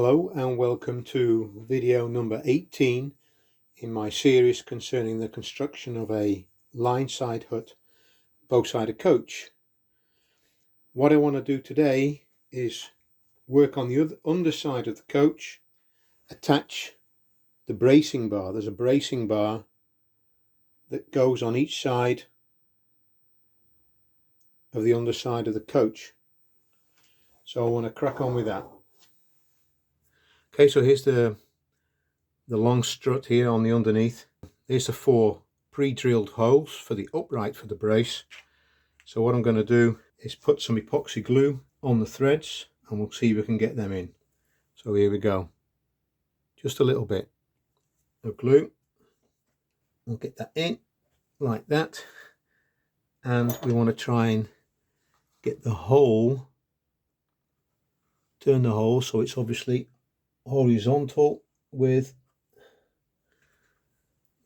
Hello and welcome to video number 18 in my series concerning the construction of a Lineside Hut Bowsider coach. What I want to do today is work on the underside of the coach, attach the bracing bar. There's a bracing bar that goes on each side of the underside of the coach. So I want to crack on with that. Okay, so here's the long strut here on the underneath. There's the 4 pre-drilled holes for the upright for the brace. So what I'm going to do is put some epoxy glue on the threads and we'll see if we can get them in. So here we go. Just a little bit of glue. We'll get that in like that. And we want to try and get the hole, turn the hole so it's obviously horizontal with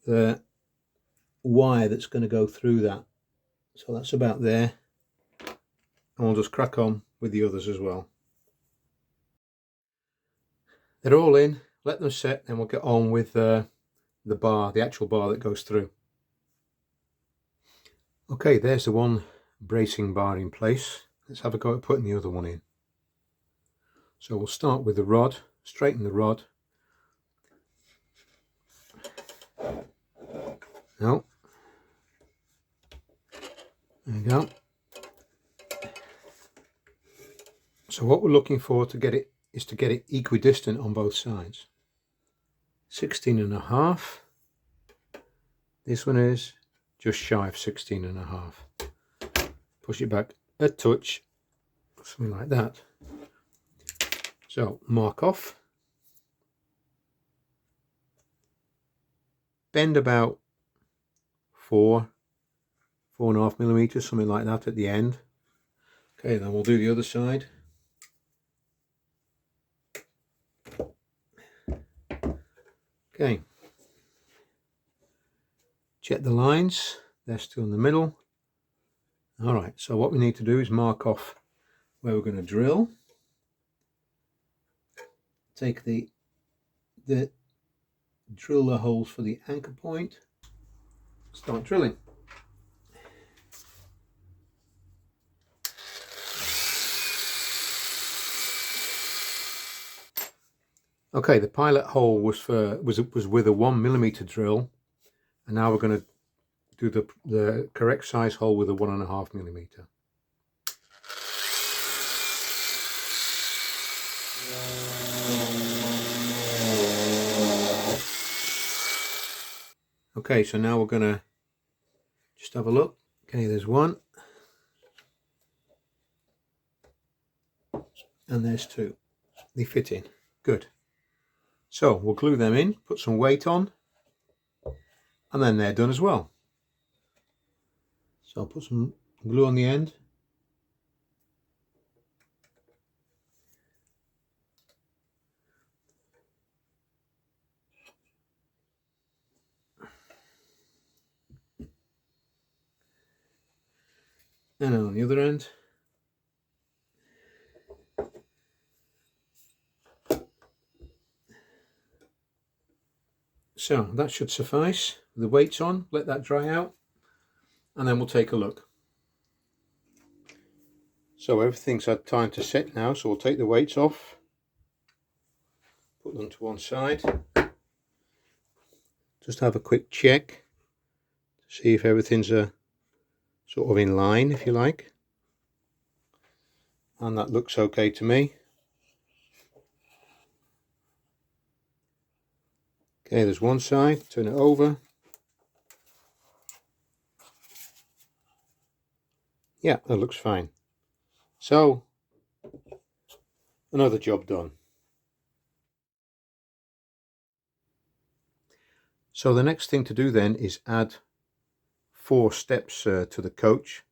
the wire that's going to go through that. So that's about there, and we'll just crack on with the others as well. They're all in, let them set, then we'll get on with the bar, the actual bar that goes through. Okay, there's the one bracing bar in place. Let's have a go at putting the other one in. So we'll start with the rod, straighten the rod. No. There you go. So what we're looking for to get it is to get it equidistant on both sides. 16.5. This one is just shy of 16.5. Push it back a touch, something like that. So mark off. Bend about 4.5 millimeters, something like that at the end. Okay, then we'll do the other side. Okay, check the lines, they're still in the middle. All right, so what we need to do is mark off where we're going to drill. Take the drill the holes for the anchor point. Start drilling. Okay, the pilot hole was with a 1 millimeter drill, and now we're going to do the correct size hole with a 1.5 millimeter. Okay, so now we're going to just have a look. Okay, there's one, and there's 2. They fit in. Good. So we'll glue them in, put some weight on, and then they're done as well. So I'll put some glue on the end. And on the other end. So that should suffice. The weights on, let that dry out, and then we'll take a look. So everything's had time to set now, so we'll take the weights off, put them to one side, just have a quick check to see if everything's sort of in line, if you like, and that looks okay to me. Okay, there's one side, turn it over. Yeah, that looks fine. So, another job done. So the next thing to do then is add 4 steps to the coach,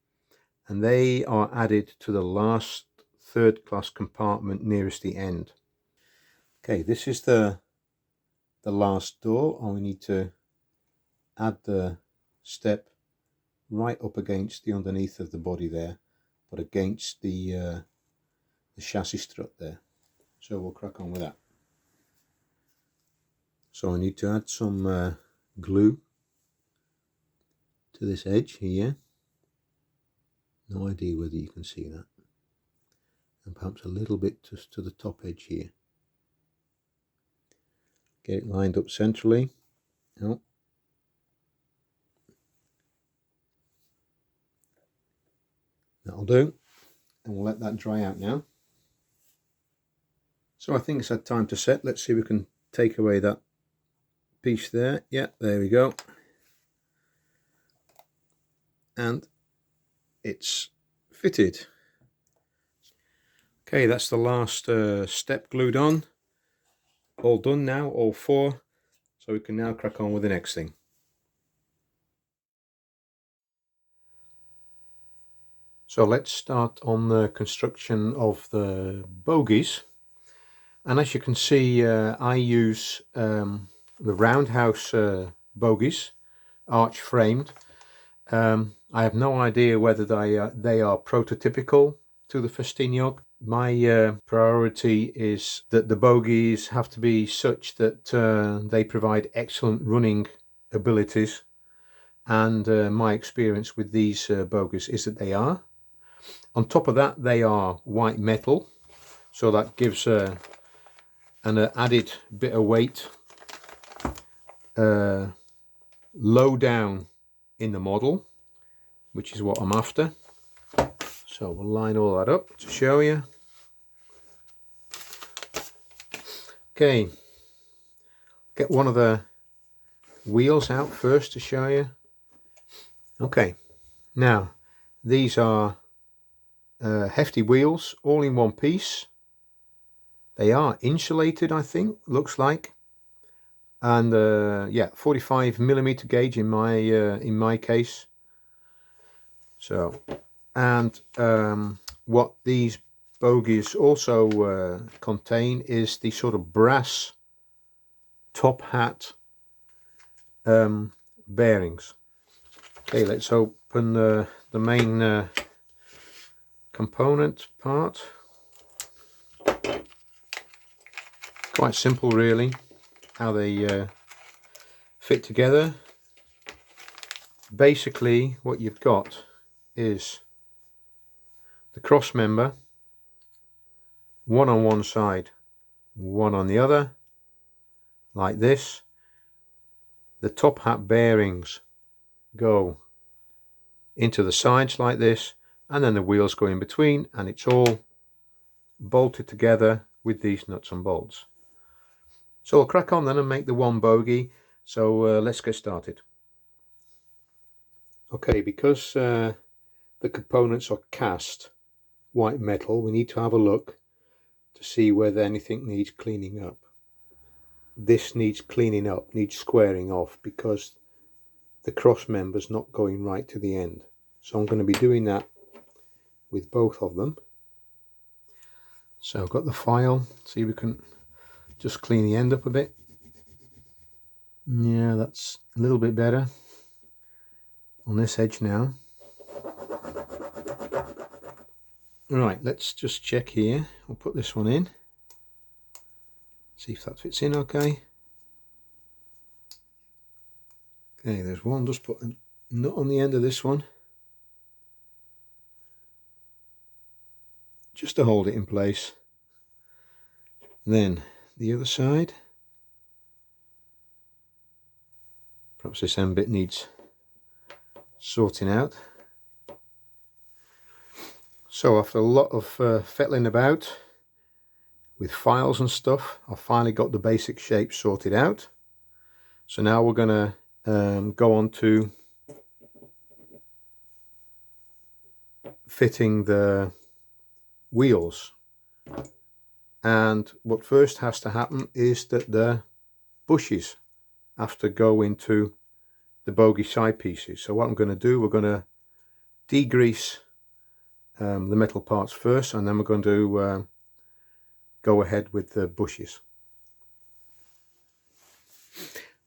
and they are added to the last 3rd class compartment nearest the end. Okay, this is the last door, and we need to add the step right up against the underneath of the body there, but against the chassis strut there. So we'll crack on with that. So I need to add some glue to this edge here. No idea whether you can see that. And perhaps a little bit just to the top edge here. Get it lined up centrally. Oh. That'll do. And we'll let that dry out now. So I think it's had time to set. Let's see if we can take away that piece there. Yeah, there we go. And it's fitted. Okay, that's the last step glued on. All done now, all four. So we can now crack on with the next thing. So let's start on the construction of the bogies. And as you can see, I use the roundhouse bogies, arch framed. I have no idea whether they are prototypical to the Ffestiniog. My priority is that the bogies have to be such that they provide excellent running abilities, and my experience with these bogies is that they are. On top of that, they are white metal, so that gives an added bit of weight low down in the model, which is what I'm after. So we'll line all that up to show you. Okay, get one of the wheels out first to show you. Okay, now these are hefty wheels, all in one piece. They are insulated, I think, looks like, and yeah, 45mm gauge in my case. So, and what these bogies also contain is the sort of brass top hat bearings. Okay, let's open the main component part. Quite simple really, how they fit together. Basically what you've got is the cross member, one on one side, one on the other, like this. The top hat bearings go into the sides like this, and then the wheels go in between, and it's all bolted together with these nuts and bolts. So I'll crack on then and make the one bogie. So let's get started. Okay, because the components are cast white metal, we need to have a look to see whether anything needs cleaning up. This needs cleaning up, needs squaring off, because the cross member's not going right to the end. So I'm going to be doing that with both of them. So I've got the file, see if we can just clean the end up a bit. Yeah, that's a little bit better on this edge now. Right, let's just check here. I'll put this one in, see if that fits in okay. Okay, there's one. Just put a nut on the end of this one, just to hold it in place. Then the other side. Perhaps this end bit needs sorting out. So after a lot of fettling about with files and stuff, I finally got the basic shape sorted out. So now we're going to go on to fitting the wheels. And what first has to happen is that the bushes have to go into the bogie side pieces. So what I'm going to do, we're going to degrease the metal parts first, and then we're going to go ahead with the bushes.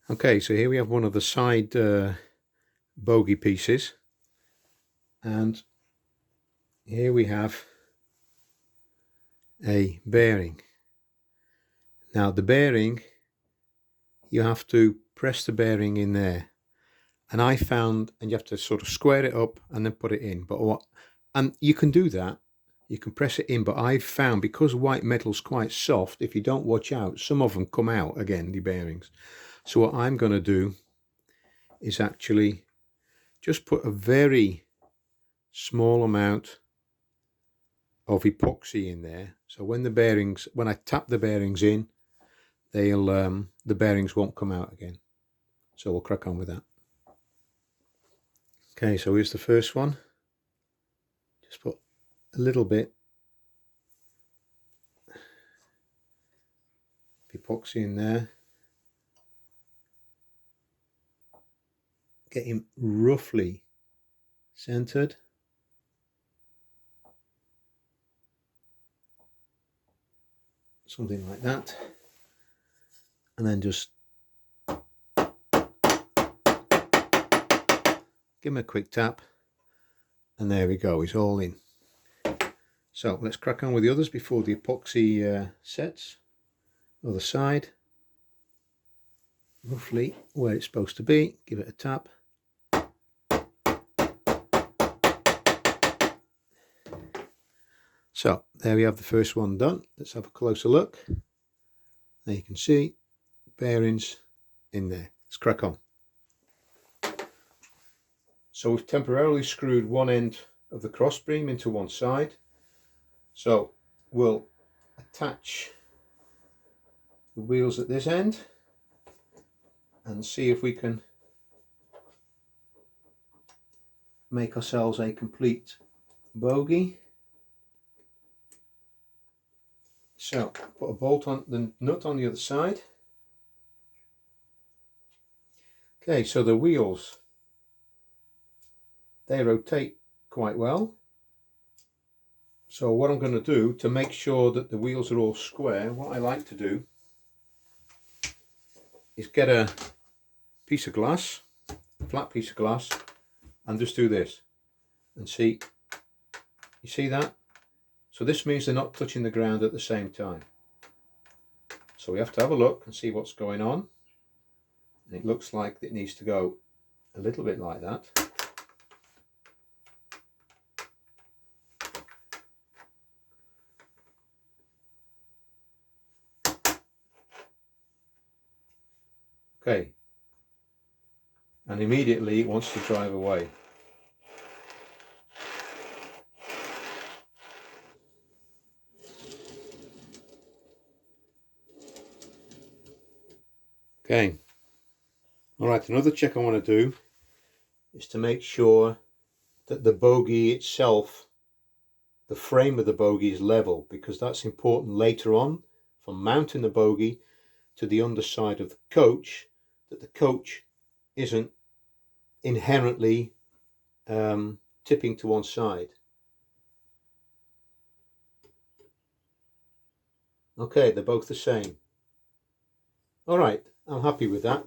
Okay, so here we have one of the side bogie pieces, and here we have a bearing. Now the bearing, you have to press the bearing in there. And I found, and you have to sort of square it up and then put it in. And you can do that. You can press it in, but I've found, because white metal's quite soft, if you don't watch out, some of them come out again, the bearings. So what I'm going to do is actually just put a very small amount of epoxy in there. So when I tap the bearings in, the bearings won't come out again. So we'll crack on with that. Okay, so here's the first one. Just put a little bit of epoxy in there. Get him roughly centered. Something like that. And then just give him a quick tap. And there we go, he's all in. So let's crack on with the others before the epoxy sets. Other side. Roughly where it's supposed to be. Give it a tap. So there we have the first one done. Let's have a closer look. There you can see bearings in there. Let's crack on. So we've temporarily screwed one end of the cross beam into one side. So we'll attach the wheels at this end and see if we can make ourselves a complete bogie. So put a bolt on the nut on the other side. Okay, so the wheels, they rotate quite well. So what I'm going to do to make sure that the wheels are all square, what I like to do is get a piece of glass, a flat piece of glass, and just do this and see, you see that? So this means they're not touching the ground at the same time. So we have to have a look and see what's going on. And it looks like it needs to go a little bit like that. Okay. And immediately it wants to drive away. Okay. Alright, another check I want to do is to make sure that the bogie itself, the frame of the bogie, is level, because that's important later on for mounting the bogie to the underside of the coach, that the coach isn't inherently tipping to one side. Okay, they're both the same. Alright, I'm happy with that.